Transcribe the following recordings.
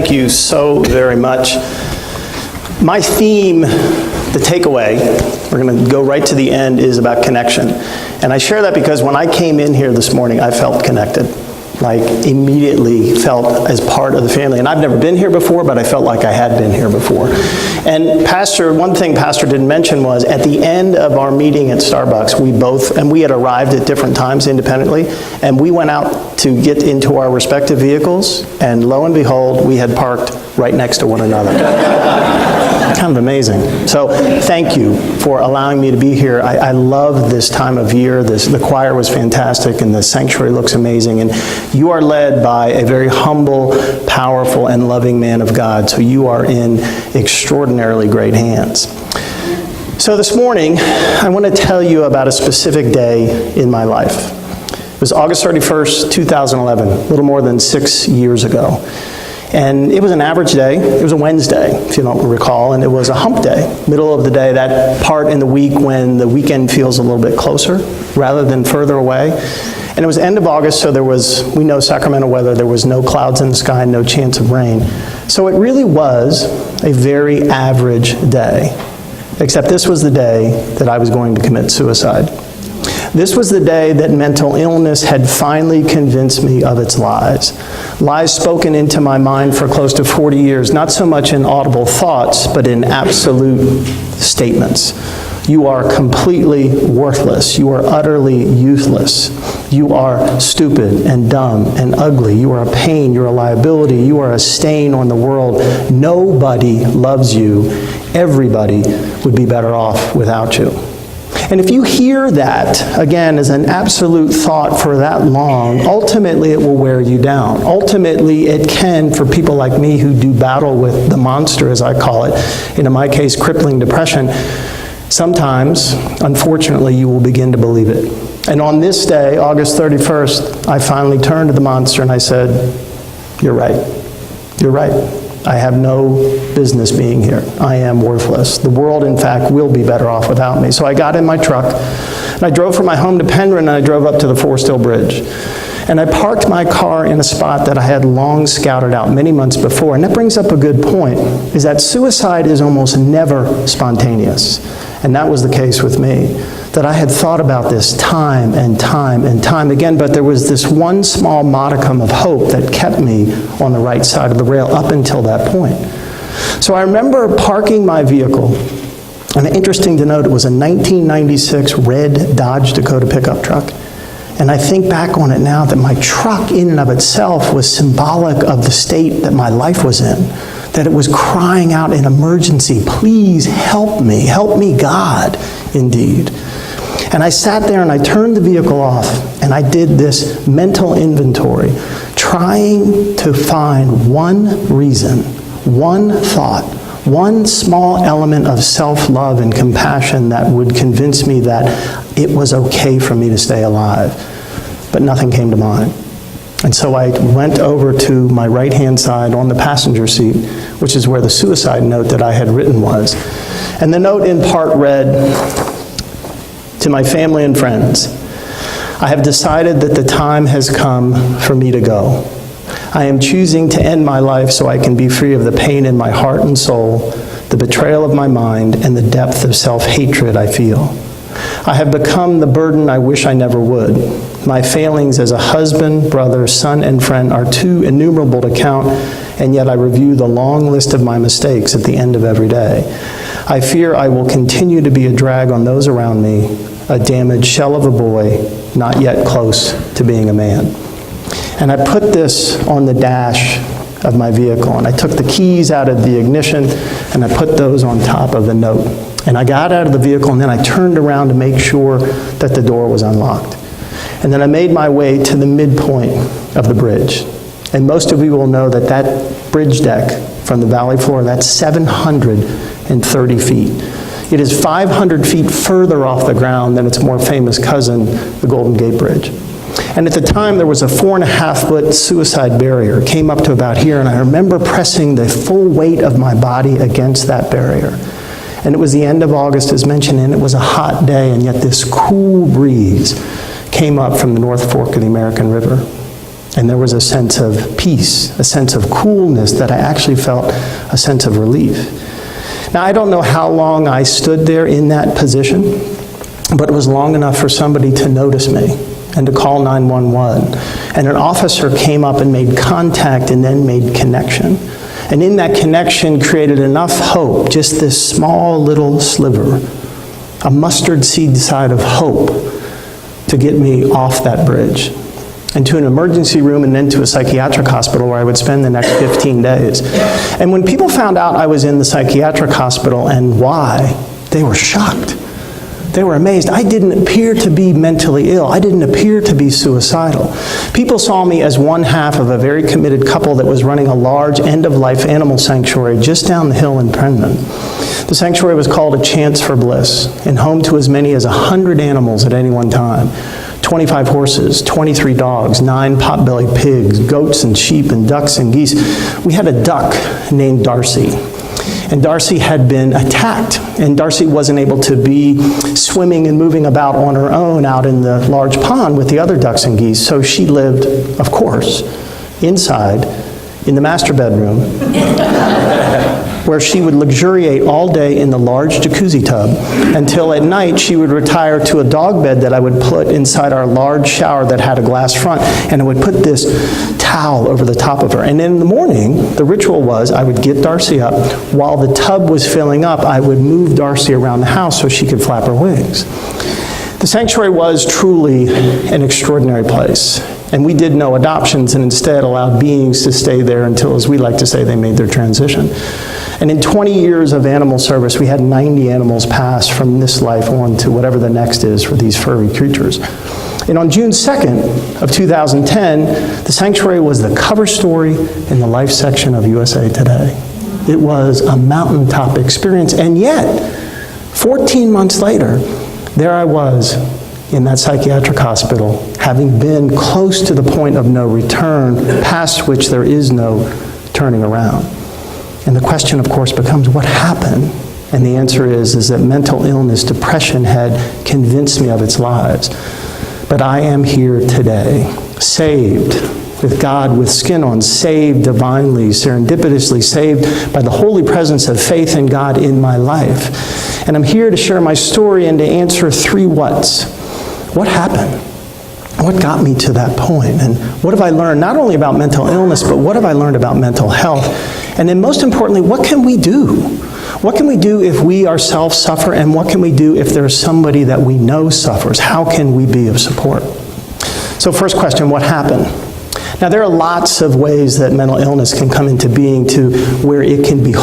Thank you so very much. My theme, the takeaway, we're going to go right to the end, is about connection. And I share that because when I came in here this morning, I felt connected. Like, immediately felt as part of the family. And I've never been here before, but I felt like I had been here before. And one thing Pastor didn't mention was, at the end of our meeting at Starbucks, we had arrived at different times independently, and we went out to get into our respective vehicles, and lo and behold, we had parked right next to one another. Kind of amazing. So thank you for allowing me to be here. I love this time of year. The choir was fantastic, and the sanctuary looks amazing. And you are led by a very humble, powerful, and loving man of God. So you are in extraordinarily great hands. So this morning, I want to tell you about a specific day in my life. It was August 31st, 2011, a little more than 6 years ago. And it was an average day. It was a Wednesday, if you don't recall, and it was a hump day, middle of the day, that part in the week when the weekend feels a little bit closer rather than further away. And it was end of August, so we know Sacramento weather, there was no clouds in the sky, no chance of rain. So it really was a very average day, except this was the day that I was going to commit suicide. This was the day that mental illness had finally convinced me of its lies. Lies spoken into my mind for close to 40 years, not so much in audible thoughts, but in absolute statements. You are completely worthless. You are utterly useless. You are stupid and dumb and ugly. You are a pain. You're a liability. You are a stain on the world. Nobody loves you. Everybody would be better off without you. And if you hear that, again, as an absolute thought for that long, ultimately it will wear you down. Ultimately, it can, for people like me who do battle with the monster, as I call it, and in my case, crippling depression, sometimes, unfortunately, you will begin to believe it. And on this day, August 31st, I finally turned to the monster and I said, "You're right. You're right. I have no business being here. I am worthless. The world, in fact, will be better off without me." So I got in my truck, and I drove from my home to Penryn, and I drove up to the Forestill Bridge. And I parked my car in a spot that I had long scouted out many months before. And that brings up a good point, is that suicide is almost never spontaneous. And that was the case with me, that I had thought about this time and time and time again, but there was this one small modicum of hope that kept me on the right side of the rail up until that point. So I remember parking my vehicle, and interesting to note, it was a 1996 red Dodge Dakota pickup truck. And I think back on it now that my truck in and of itself was symbolic of the state that my life was in, that it was crying out in emergency, "Please help me, God," indeed. And I sat there and I turned the vehicle off and I did this mental inventory, trying to find one reason, one thought, one small element of self-love and compassion that would convince me that it was okay for me to stay alive. But nothing came to mind. And so I went over to my right-hand side on the passenger seat, which is where the suicide note that I had written was. And the note in part read, "To my family and friends, I have decided that the time has come for me to go. I am choosing to end my life so I can be free of the pain in my heart and soul, the betrayal of my mind, and the depth of self-hatred I feel. I have become the burden I wish I never would. My failings as a husband, brother, son, and friend are too innumerable to count, and yet I review the long list of my mistakes at the end of every day. I fear I will continue to be a drag on those around me, a damaged shell of a boy, not yet close to being a man." And I put this on the dash of my vehicle, and I took the keys out of the ignition, and I put those on top of the note. And I got out of the vehicle, and then I turned around to make sure that the door was unlocked. And then I made my way to the midpoint of the bridge. And most of you will know that that bridge deck from the valley floor, that's 730 feet. It is 500 feet further off the ground than its more famous cousin, the Golden Gate Bridge. And at the time, there was a 4.5-foot suicide barrier. It came up to about here, and I remember pressing the full weight of my body against that barrier. And it was the end of August, as mentioned, and it was a hot day, and yet this cool breeze came up from the North Fork of the American River. And there was a sense of peace, a sense of coolness that I actually felt a sense of relief. Now, I don't know how long I stood there in that position, but it was long enough for somebody to notice me and to call 911. And an officer came up and made contact and then made connection. And in that connection created enough hope, just this small little sliver, a mustard seed side of hope, to get me off that bridge into an emergency room and then to a psychiatric hospital where I would spend the next 15 days. And when people found out I was in the psychiatric hospital and why, they were shocked. They were amazed. I didn't appear to be mentally ill. I didn't appear to be suicidal. People saw me as one half of a very committed couple that was running a large end-of-life animal sanctuary just down the hill in Prendon. The sanctuary was called A Chance for Bliss and home to as many as 100 animals at any one time. 25 horses, 23 dogs, 9 pot-bellied pigs, goats and sheep and ducks and geese. We had a duck named Darcy. And Darcy had been attacked, and Darcy wasn't able to be swimming and moving about on her own out in the large pond with the other ducks and geese. So she lived, of course, inside in the master bedroom where she would luxuriate all day in the large jacuzzi tub until at night she would retire to a dog bed that I would put inside our large shower that had a glass front, and I would put this towel over the top of her. And in the morning, the ritual was I would get Darcy up. While the tub was filling up, I would move Darcy around the house so she could flap her wings. The sanctuary was truly an extraordinary place. And we did no adoptions and instead allowed beings to stay there until, as we like to say, they made their transition. And in 20 years of animal service, we had 90 animals pass from this life on to whatever the next is for these furry creatures. And on June 2nd of 2010, the sanctuary was the cover story in the life section of USA Today. It was a mountaintop experience, and yet, 14 months later, there I was in that psychiatric hospital, having been close to the point of no return, past which there is no turning around. And the question, of course, becomes, what happened? And the answer is that mental illness, depression had convinced me of its lies. But I am here today, saved with God, with skin on, saved divinely, serendipitously, saved by the holy presence of faith in God in my life. And I'm here to share my story and to answer 3 whats. What happened? What got me to that point? And what have I learned, not only about mental illness, but what have I learned about mental health? And then most importantly, what can we do? What can we do if we ourselves suffer? And what can we do if there's somebody that we know suffers? How can we be of support? So first question, what happened? Now there are lots of ways that mental illness can come into being to where it can be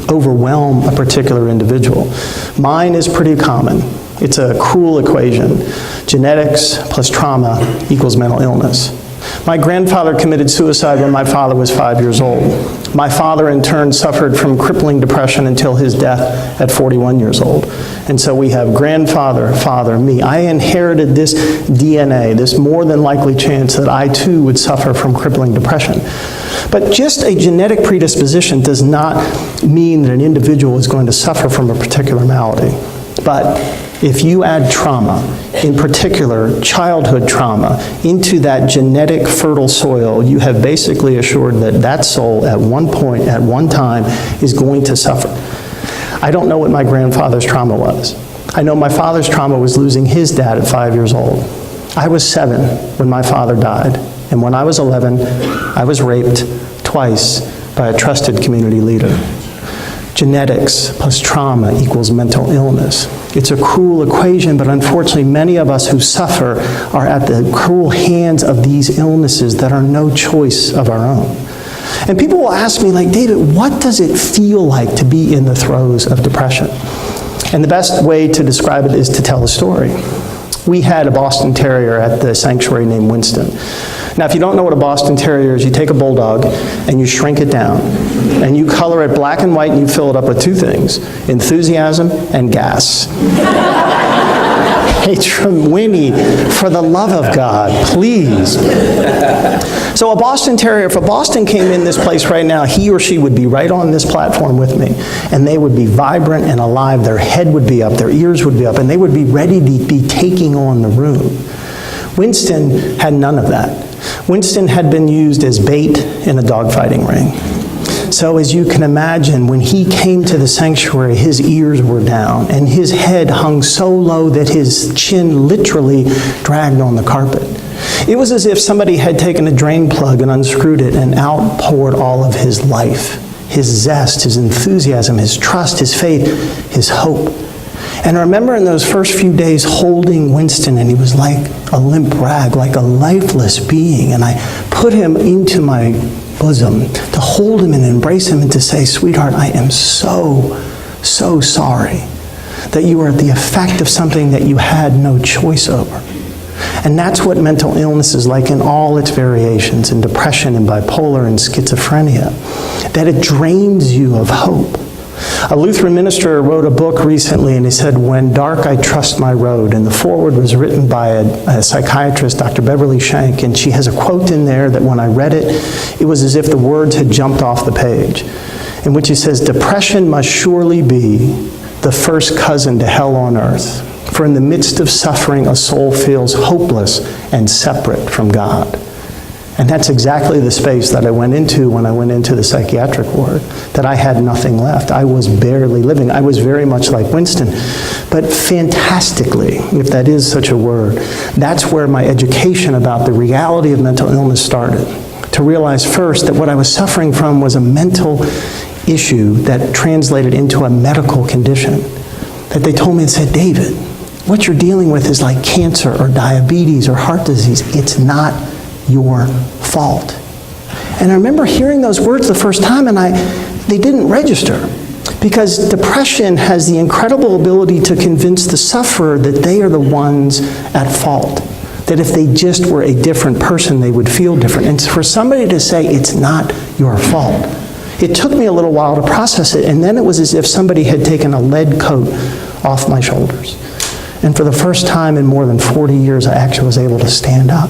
overwhelm a particular individual. Mine is pretty common. It's a cruel equation. Genetics plus trauma equals mental illness. My grandfather committed suicide when my father was 5 years old. My father, in turn, suffered from crippling depression until his death at 41 years old. And so we have grandfather, father, me. I inherited this DNA, this more than likely chance that I too would suffer from crippling depression. But just a genetic predisposition does not mean that an individual is going to suffer from a particular malady. But if you add trauma, in particular childhood trauma, into that genetic fertile soil, you have basically assured that that soul at one point, at one time, is going to suffer. I don't know what my grandfather's trauma was. I know my father's trauma was losing his dad at 5 years old. I was 7 when my father died, and when I was 11, I was raped twice by a trusted community leader. Genetics plus trauma equals mental illness. It's a cruel equation, but unfortunately many of us who suffer are at the cruel hands of these illnesses that are no choice of our own. And people will ask me, like, David, what does it feel like to be in the throes of depression? And the best way to describe it is to tell a story. We had a Boston Terrier at the sanctuary named Winston. Now, if you don't know what a Boston Terrier is, you take a bulldog and you shrink it down. And you color it black and white and you fill it up with 2 things, enthusiasm and gas. Hey, Winnie, for the love of God, please. So a Boston Terrier, if a Boston came in this place right now, he or she would be right on this platform with me. And they would be vibrant and alive. Their head would be up, their ears would be up, and they would be ready to be taking on the room. Winston had none of that. Winston had been used as bait in a dogfighting ring. So as you can imagine, when he came to the sanctuary, his ears were down and his head hung so low that his chin literally dragged on the carpet. It was as if somebody had taken a drain plug and unscrewed it and outpoured all of his life, his zest, his enthusiasm, his trust, his faith, his hope. And I remember in those first few days holding Winston, and he was like a limp rag, like a lifeless being, and I put him into my bosom to hold him and embrace him and to say, sweetheart, I am so sorry that you are the effect of something that you had no choice over. And that's what mental illness is like in all its variations, in depression and bipolar and schizophrenia, that it drains you of hope. A Lutheran minister wrote a book recently, and he said, "When dark I trust my road," and the foreword was written by a psychiatrist, Dr. Beverly Shank, and she has a quote in there that when I read it, it was as if the words had jumped off the page, in which he says, "Depression must surely be the first cousin to hell on earth, for in the midst of suffering a soul feels hopeless and separate from God." And that's exactly the space that I went into when I went into the psychiatric ward, that I had nothing left. I was barely living. I was very much like Winston. But fantastically, if that is such a word, that's where my education about the reality of mental illness started. To realize first that what I was suffering from was a mental issue that translated into a medical condition. That they told me and said, "David, what you're dealing with is like cancer or diabetes or heart disease. It's not your fault." And I remember hearing those words the first time, and they didn't register, because depression has the incredible ability to convince the sufferer that they are the ones at fault, that if they just were a different person, they would feel different. And for somebody to say, "It's not your fault," it took me a little while to process it, and then it was as if somebody had taken a lead coat off my shoulders. And for the first time in more than 40 years, I actually was able to stand up.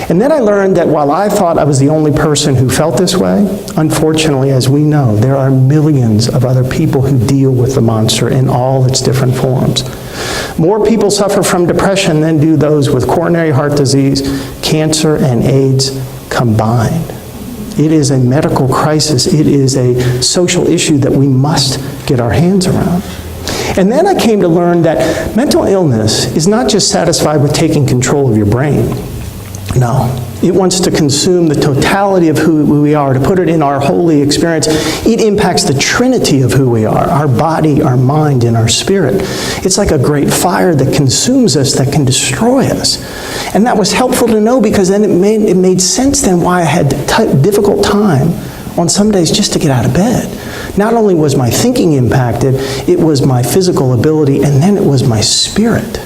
And then I learned that while I thought I was the only person who felt this way, unfortunately, as we know, there are millions of other people who deal with the monster in all its different forms. More people suffer from depression than do those with coronary heart disease, cancer, and AIDS combined. It is a medical crisis. It is a social issue that we must get our hands around. And then I came to learn that mental illness is not just satisfied with taking control of your brain. No, it wants to consume the totality of who we are. To put it in our holy experience, it impacts the trinity of who we are, our body, our mind, and our spirit. It's like a great fire that consumes us, that can destroy us. And that was helpful to know, because then it made sense then why I had a difficult time on some days just to get out of bed. Not only was my thinking impacted, it was my physical ability, and then it was my spirit.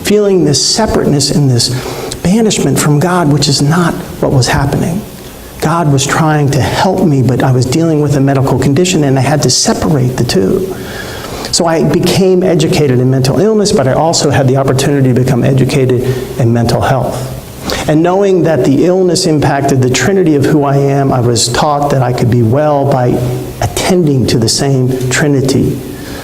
Feeling this separateness and this banishment from God, which is not what was happening. God was trying to help me, but I was dealing with a medical condition, and I had to separate the two. So I became educated in mental illness, but I also had the opportunity to become educated in mental health. And knowing that the illness impacted the trinity of who I am, I was taught that I could be well by attending to the same trinity: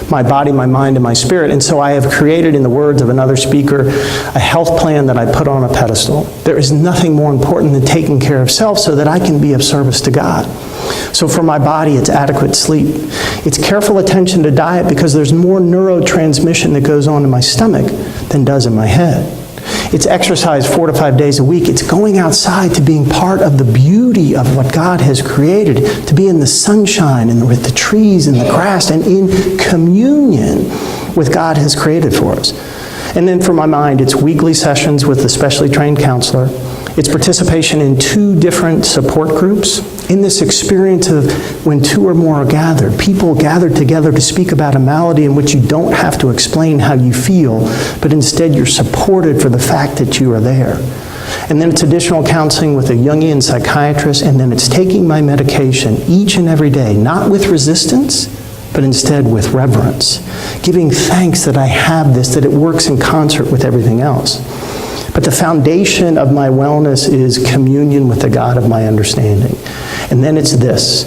my body, my mind, and my spirit. And so I have created, in the words of another speaker, a health plan that I put on a pedestal. There is nothing more important than taking care of self so that I can be of service to God. So for my body, it's adequate sleep. It's careful attention to diet, because there's more neurotransmission that goes on in my stomach than does in my head. It's exercise 4 to 5 days a week. It's going outside to being part of the beauty of what God has created, to be in the sunshine and with the trees and the grass and in communion with God has created for us. And then for my mind, it's weekly sessions with a specially trained counselor. It's participation in 2 different support groups. In this experience of when 2 or more are gathered, people gathered together to speak about a malady in which you don't have to explain how you feel, but instead you're supported for the fact that you are there. And then it's additional counseling with a Jungian psychiatrist, and then it's taking my medication each and every day, not with resistance, but instead with reverence, giving thanks that I have this, that it works in concert with everything else. But the foundation of my wellness is communion with the God of my understanding. And then it's this,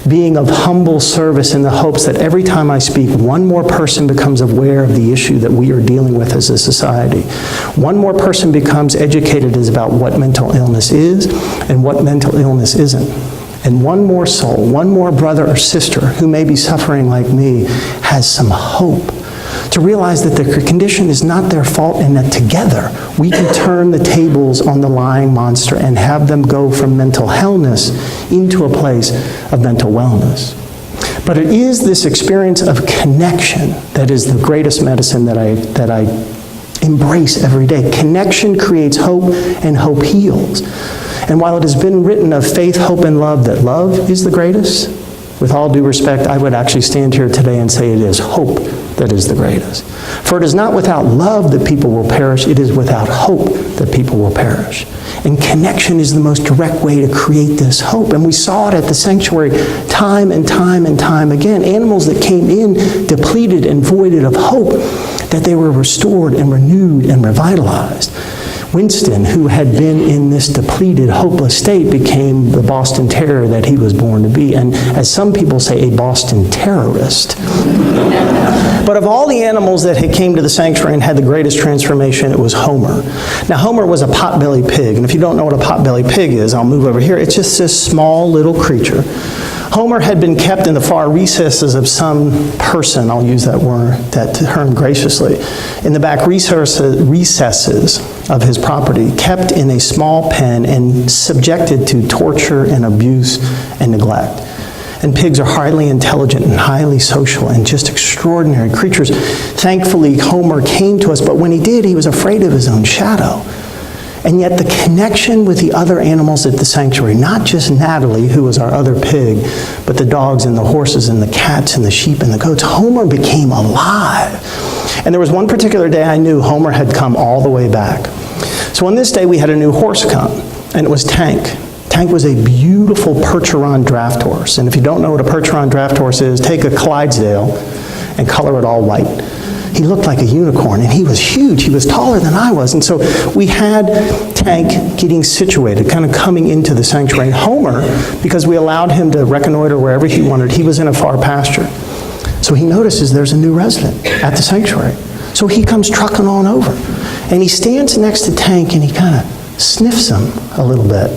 being of humble service in the hopes that every time I speak, one more person becomes aware of the issue that we are dealing with as a society. One more person becomes educated about what mental illness is and what mental illness isn't. And one more soul, one more brother or sister who may be suffering like me has some hope to realize that their condition is not their fault and that together we can turn the tables on the lying monster and have them go from mental hellness into a place of mental wellness. But it is this experience of connection that is the greatest medicine that I embrace every day. Connection creates hope, and hope heals. And while it has been written of faith, hope, and love that love is the greatest, with all due respect, I would actually stand here today and say it is hope that is the greatest. For it is not without love that people will perish, it is without hope that people will perish. And connection is the most direct way to create this hope. And we saw it at the sanctuary time and time and time again. Animals that came in depleted and voided of hope, that they were restored and renewed and revitalized. Winston, who had been in this depleted, hopeless state, became the Boston Terrier that he was born to be, and as some people say, a Boston terrorist. But of all the animals that had came to the sanctuary and had the greatest transformation, it was Homer. Now, Homer was a pot-bellied pig, and if you don't know what a pot-bellied pig is, I'll move over here. It's just this small little creature. Homer had been kept in the far recesses of some person, I'll use that word, that term graciously, in the back recesses of his property, kept in a small pen and subjected to torture and abuse and neglect. And pigs are highly intelligent and highly social and just extraordinary creatures. Thankfully, Homer came to us, but when he did, he was afraid of his own shadow. And yet the connection with the other animals at the sanctuary, not just Natalie, who was our other pig, but the dogs and the horses and the cats and the sheep and the goats, Homer became alive. And there was one particular day I knew Homer had come all the way back. So on this day we had a new horse come, and it was Tank. Tank was a beautiful Percheron draft horse. And if you don't know what a Percheron draft horse is, take a Clydesdale and color it all white. He looked like a unicorn, and he was huge. He was taller than I was. And so we had Tank getting situated, kind of coming into the sanctuary. And Homer, because we allowed him to reconnoiter wherever he wanted, he was in a far pasture. So he notices there's a new resident at the sanctuary. So he comes trucking on over. And he stands next to Tank, and he kind of sniffs him a little bit.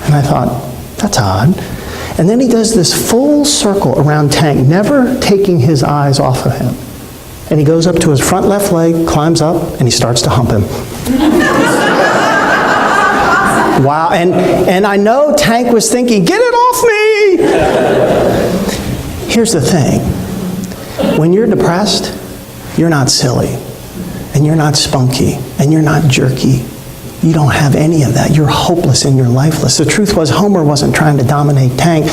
And I thought, that's odd. And then he does this full circle around Tank, never taking his eyes off of him. And he goes up to his front left leg, climbs up, and he starts to hump him. Wow, and I know Tank was thinking, get it off me! Here's the thing. When you're depressed, you're not silly, and you're not spunky, and you're not jerky. You don't have any of that. You're hopeless and you're lifeless. The truth was, Homer wasn't trying to dominate Tank.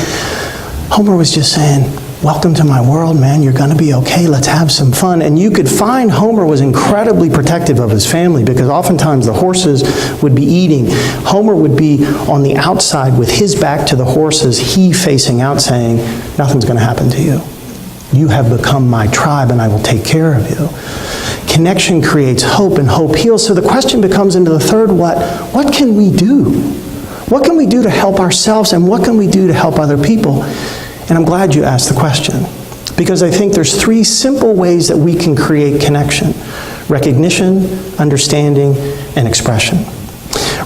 Homer was just saying, welcome to my world, man. You're going to be okay. Let's have some fun. And you could find Homer was incredibly protective of his family, because oftentimes the horses would be eating. Homer would be on the outside with his back to the horses, he facing out, saying, nothing's going to happen to you. You have become my tribe, and I will take care of you. Connection creates hope, and hope heals. So the question becomes into the third what? What can we do? What can we do to help ourselves, and what can we do to help other people? And I'm glad you asked the question, because I think there's three simple ways that we can create connection: recognition, understanding, and expression.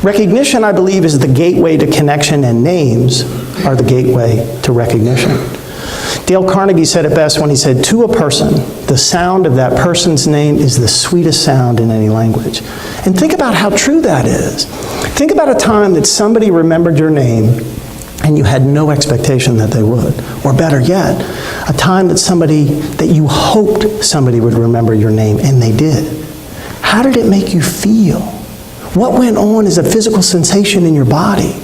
Recognition, I believe, is the gateway to connection, and names are the gateway to recognition. Dale Carnegie said it best when he said, to a person, the sound of that person's name is the sweetest sound in any language. And think about how true that is. Think about a time that somebody remembered your name and you had no expectation that they would. Or better yet, a time that you hoped somebody would remember your name, and they did. How did it make you feel? What went on as a physical sensation in your body?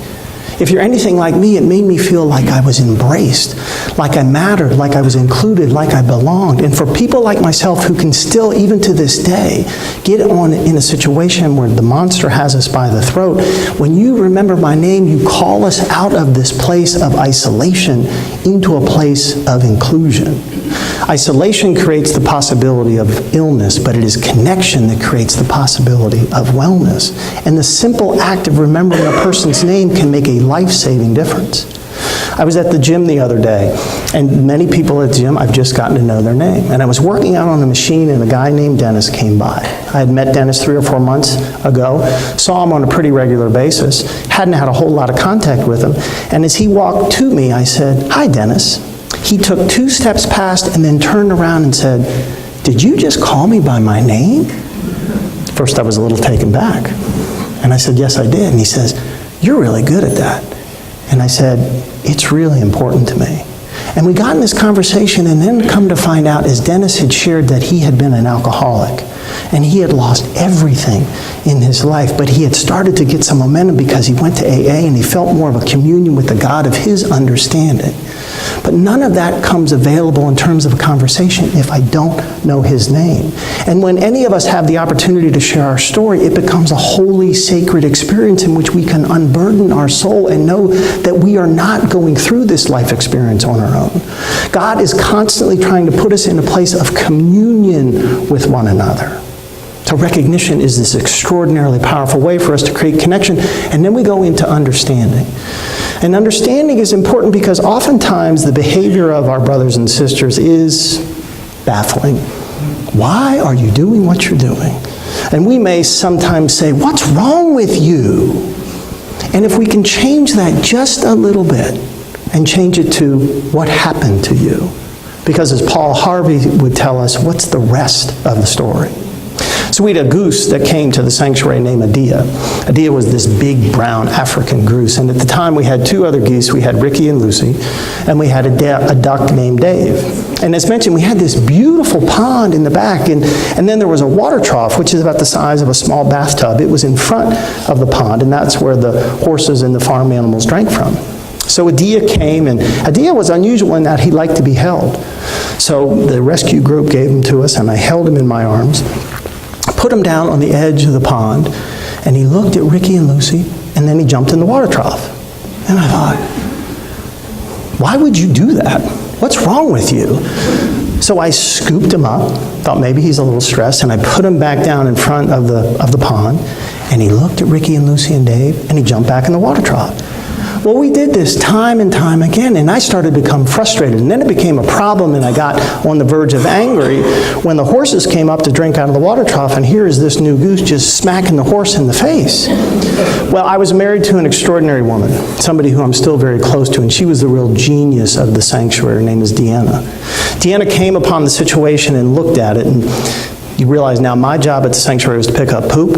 If you're anything like me, it made me feel like I was embraced, like I mattered, like I was included, like I belonged. And for people like myself who can still, even to this day, get on in a situation where the monster has us by the throat, when you remember my name, you call us out of this place of isolation into a place of inclusion. Isolation creates the possibility of illness, but it is connection that creates the possibility of wellness. And the simple act of remembering a person's name can make a life-saving difference. I was at the gym the other day, and many people at the gym, I've just gotten to know their name. And I was working out on the machine, and a guy named Dennis came by. I had met Dennis 3 or 4 months ago, saw him on a pretty regular basis, hadn't had a whole lot of contact with him. And as he walked to me, I said, "Hi, Dennis." He took 2 steps past and then turned around and said, "Did you just call me by my name?" First, I was a little taken back. And I said, "Yes, I did." And he says, "You're really good at that." And I said, "It's really important to me." And we got in this conversation, and then come to find out, as Dennis had shared, that he had been an alcoholic. And he had lost everything in his life, but he had started to get some momentum because he went to AA and he felt more of a communion with the God of his understanding. But none of that comes available in terms of a conversation if I don't know his name. And when any of us have the opportunity to share our story, it becomes a holy, sacred experience in which we can unburden our soul and know that we are not going through this life experience on our own. God is constantly trying to put us in a place of communion with one another. So recognition is this extraordinarily powerful way for us to create connection, and then we go into understanding. And understanding is important because oftentimes the behavior of our brothers and sisters is baffling. Why are you doing what you're doing? And we may sometimes say, "What's wrong with you?" And if we can change that just a little bit and change it to, "What happened to you?" Because as Paul Harvey would tell us, what's the rest of the story? So we had a goose that came to the sanctuary named Adia. Adia was this big brown African goose, and at the time we had 2 other geese. We had Ricky and Lucy, and we had a duck named Dave. And as mentioned, we had this beautiful pond in the back, and then there was a water trough, which is about the size of a small bathtub. It was in front of the pond, and that's where the horses and the farm animals drank from. So Adia came, and Adia was unusual in that he liked to be held. So the rescue group gave him to us, and I held him in my arms, put him down on the edge of the pond, and he looked at Ricky and Lucy, and then he jumped in the water trough. And I thought, why would you do that? What's wrong with you? So I scooped him up, thought maybe he's a little stressed, and I put him back down in front of the pond, and he looked at Ricky and Lucy and Dave, and he jumped back in the water trough. Well, we did this time and time again, and I started to become frustrated. And then it became a problem, and I got on the verge of angry when the horses came up to drink out of the water trough, and here is this new goose just smacking the horse in the face. Well, I was married to an extraordinary woman, somebody who I'm still very close to, and she was the real genius of the sanctuary. Her name is Deanna. Deanna came upon the situation and looked at it, and you realize now my job at the sanctuary was to pick up poop.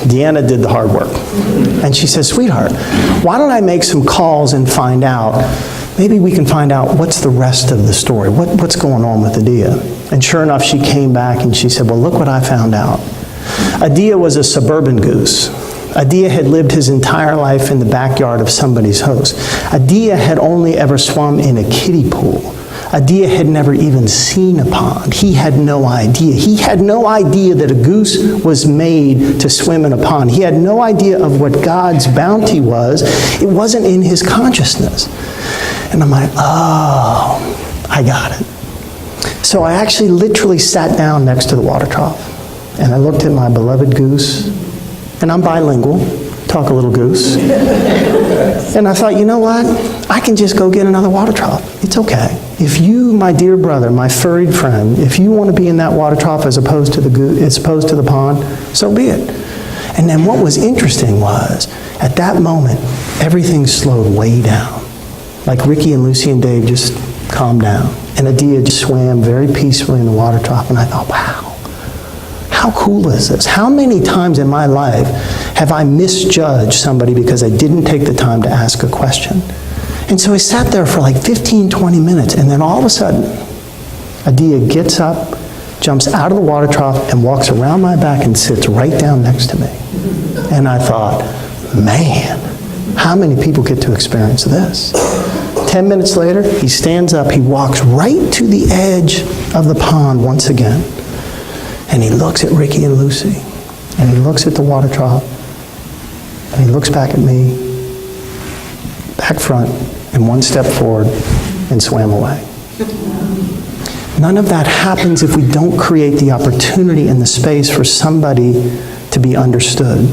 Deanna did the hard work. And she says, "Sweetheart, why don't I make some calls and find out, maybe we can find out what's the rest of the story, what's going on with Adia?" And sure enough, she came back and she said, "Well, look what I found out." Adia was a suburban goose. Adia had lived his entire life in the backyard of somebody's house. Adia had only ever swum in a kiddie pool. Adia had never even seen a pond. He had no idea. He had no idea that a goose was made to swim in a pond. He had no idea of what God's bounty was. It wasn't in his consciousness. And I'm like, oh, I got it. So I actually literally sat down next to the water trough, and I looked at my beloved goose, and I'm bilingual, talk a little goose. And I thought, you know what? I can just go get another water trough. It's okay. If you, my dear brother, my furried friend, if you want to be in that water trough as opposed to the pond, so be it. And then what was interesting was, at that moment, everything slowed way down. Like Ricky and Lucy and Dave just calmed down. And Adia just swam very peacefully in the water trough. And I thought, wow, how cool is this? How many times in my life have I misjudged somebody because I didn't take the time to ask a question? And so I sat there for like 15, 20 minutes, and then all of a sudden, Adia gets up, jumps out of the water trough, and walks around my back and sits right down next to me. And I thought, man, how many people get to experience this? 10 minutes later, he stands up, he walks right to the edge of the pond once again, and he looks at Ricky and Lucy, and he looks at the water trough, and he looks back at me, back front, and one step forward, and swam away. None of that happens if we don't create the opportunity and the space for somebody to be understood.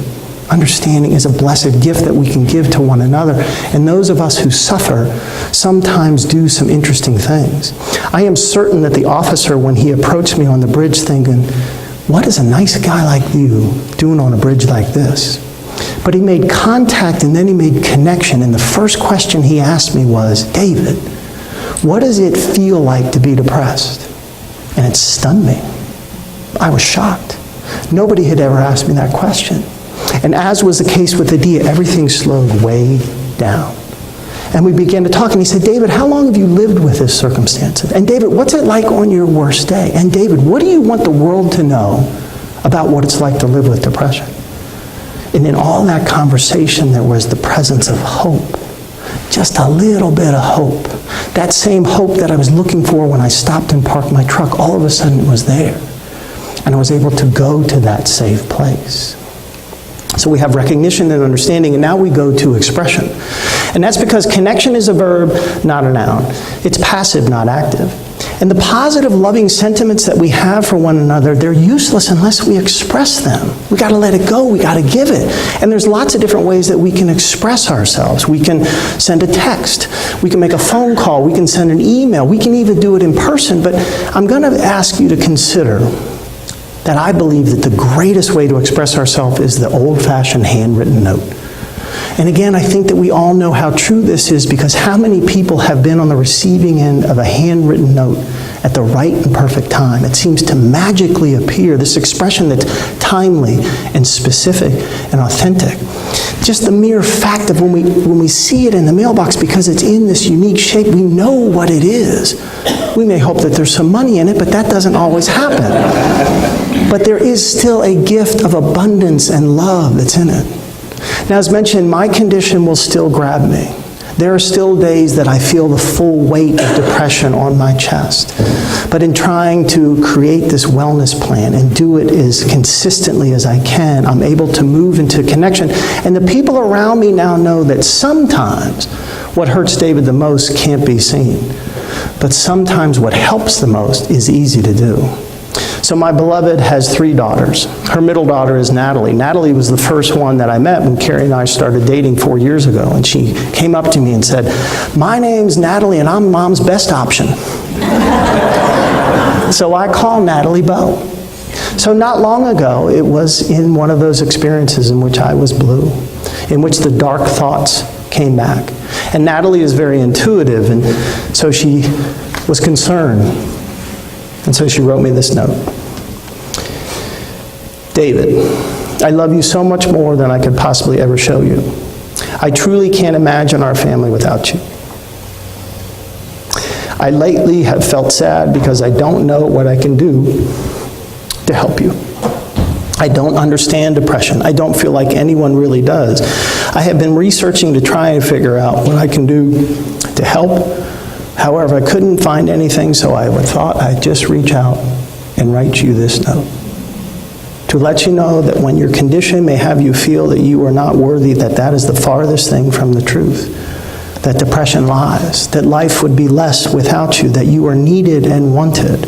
Understanding is a blessed gift that we can give to one another. And those of us who suffer sometimes do some interesting things. I am certain that the officer, when he approached me on the bridge, thinking, what is a nice guy like you doing on a bridge like this? But he made contact and then he made connection. And the first question he asked me was, David, what does it feel like to be depressed? And it stunned me. I was shocked. Nobody had ever asked me that question. And as was the case with Adia, everything slowed way down. And we began to talk, and he said, David, how long have you lived with this circumstance? And David, what's it like on your worst day? And David, what do you want the world to know about what it's like to live with depression? And in all that conversation, there was the presence of hope. Just a little bit of hope. That same hope that I was looking for when I stopped and parked my truck, all of a sudden it was there. And I was able to go to that safe place. So we have recognition and understanding, and now we go to expression. And that's because connection is a verb, not a noun. It's passive, not active. And the positive, loving sentiments that we have for one another, they're useless unless we express them. We got to let it go. We got to give it. And there's lots of different ways that we can express ourselves. We can send a text. We can make a phone call. We can send an email. We can even do it in person. But I'm going to ask you to consider that I believe that the greatest way to express ourselves is the old-fashioned handwritten note. And again, I think that we all know how true this is, because how many people have been on the receiving end of a handwritten note at the right and perfect time? It seems to magically appear, this expression that's timely and specific and authentic. Just the mere fact of when we see it in the mailbox, because it's in this unique shape, we know what it is. We may hope that there's some money in it, but that doesn't always happen. But there is still a gift of abundance and love that's in it. Now, as mentioned, my condition will still grab me. There are still days that I feel the full weight of depression on my chest. But in trying to create this wellness plan and do it as consistently as I can, I'm able to move into connection. And the people around me now know that sometimes what hurts David the most can't be seen. But sometimes what helps the most is easy to do. So my beloved has 3 daughters. Her middle daughter is Natalie. Natalie was the first one that I met when Carrie and I started dating 4 years ago. And she came up to me and said, my name's Natalie and I'm Mom's best option. So I call Natalie Bo. So not long ago, it was in one of those experiences in which I was blue, in which the dark thoughts came back. And Natalie is very intuitive, and so she was concerned. And so she wrote me this note. David, I love you so much more than I could possibly ever show you. I truly can't imagine our family without you. I lately have felt sad because I don't know what I can do to help you. I don't understand depression. I don't feel like anyone really does. I have been researching to try and figure out what I can do to help. However, I couldn't find anything, so I thought I'd just reach out and write you this note. To let you know that when your condition may have you feel that you are not worthy, that is the farthest thing from the truth. That depression lies, that life would be less without you, that you are needed and wanted.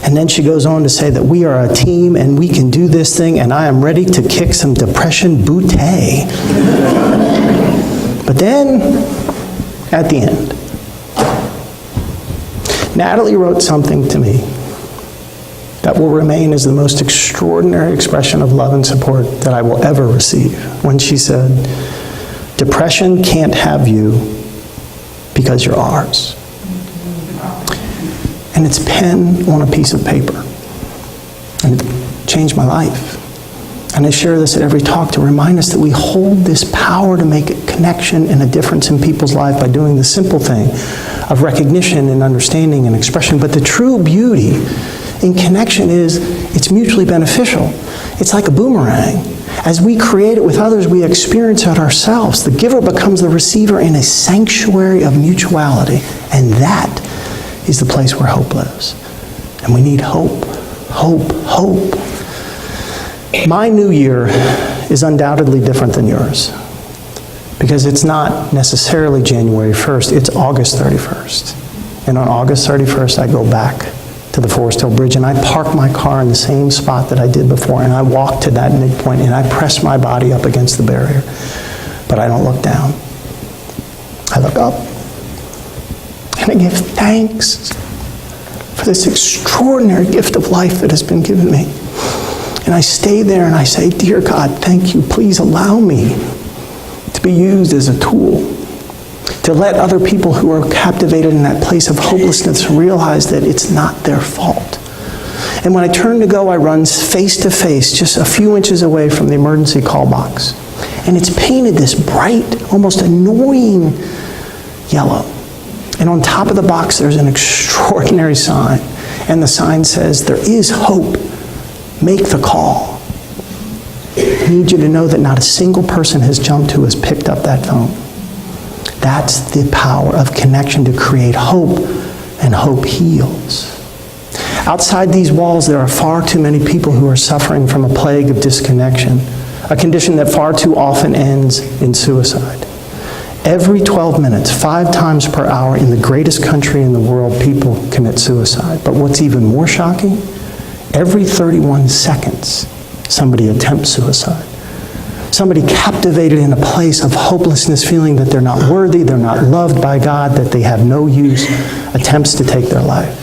And then she goes on to say that we are a team and we can do this thing, and I am ready to kick some depression bootay. But then, at the end, Natalie wrote something to me that will remain as the most extraordinary expression of love and support that I will ever receive, when she said, depression can't have you because you're ours. And it's pen on a piece of paper. And it changed my life. And I share this at every talk to remind us that we hold this power to make a connection and a difference in people's life by doing the simple thing of recognition and understanding and expression. But the true beauty in connection is it's mutually beneficial. It's like a boomerang. As we create it with others, we experience it ourselves. The giver becomes the receiver in a sanctuary of mutuality. And that is the place where hope lives. And we need hope, hope, hope. My new year is undoubtedly different than yours, because it's not necessarily January 1st, it's August 31st. And on August 31st, I go back to the Forest Hill Bridge, and I park my car in the same spot that I did before, and I walk to that midpoint, and I press my body up against the barrier, but I don't look down. I look up, and I give thanks for this extraordinary gift of life that has been given me. And I stay there and I say, dear God, thank you. Please allow me to be used as a tool to let other people who are captivated in that place of hopelessness realize that it's not their fault. And when I turn to go, I run face to face, just a few inches away from the emergency call box. And it's painted this bright, almost annoying yellow. And on top of the box, there's an extraordinary sign. And the sign says, there is hope. Make the call. I need you to know that not a single person has jumped who has picked up that phone. That's the power of connection to create hope, and hope heals. Outside these walls, there are far too many people who are suffering from a plague of disconnection, a condition that far too often ends in suicide. Every 12 minutes, 5 times per hour in the greatest country in the world, people commit suicide. But what's even more shocking, every 31 seconds, somebody attempts suicide. Somebody captivated in a place of hopelessness, feeling that they're not worthy, they're not loved by God, that they have no use, attempts to take their life.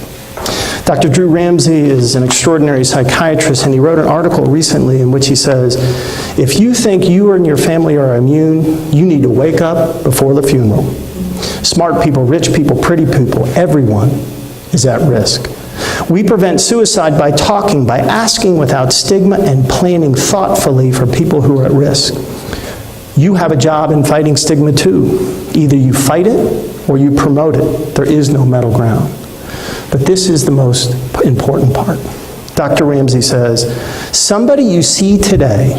Dr. Drew Ramsey is an extraordinary psychiatrist, and he wrote an article recently in which he says, if you think you and your family are immune, you need to wake up before the funeral. Smart people, rich people, pretty people, everyone is at risk. We prevent suicide by talking, by asking without stigma, and planning thoughtfully for people who are at risk. You have a job in fighting stigma too. Either you fight it or you promote it. There is no middle ground. But this is the most important part. Dr. Ramsey says, somebody you see today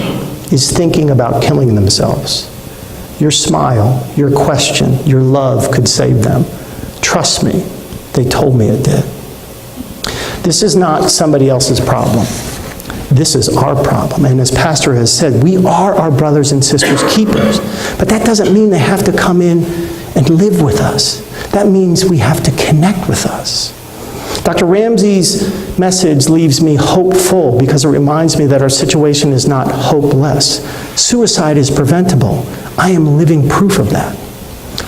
is thinking about killing themselves. Your smile, your question, your love could save them. Trust me, they told me it did. This is not somebody else's problem. This is our problem. And as Pastor has said, we are our brothers and sisters' keepers. But that doesn't mean they have to come in and live with us. That means we have to connect with us. Dr. Ramsey's message leaves me hopeful because it reminds me that our situation is not hopeless. Suicide is preventable. I am living proof of that.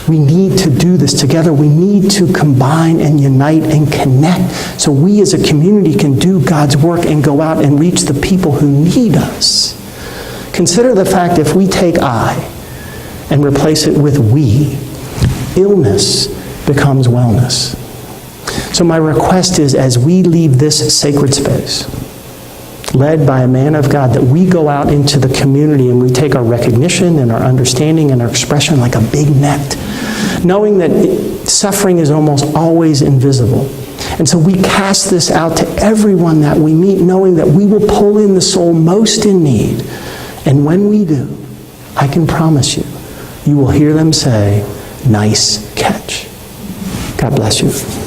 We need to do this together. We need to combine and unite and connect so we as a community can do God's work and go out and reach the people who need us. Consider the fact if we take I and replace it with we, illness becomes wellness. So my request is, as we leave this sacred space, led by a man of God, that we go out into the community and we take our recognition and our understanding and our expression like a big net, knowing that suffering is almost always invisible. And so we cast this out to everyone that we meet, knowing that we will pull in the soul most in need. And when we do, I can promise you, you will hear them say, nice catch. God bless you.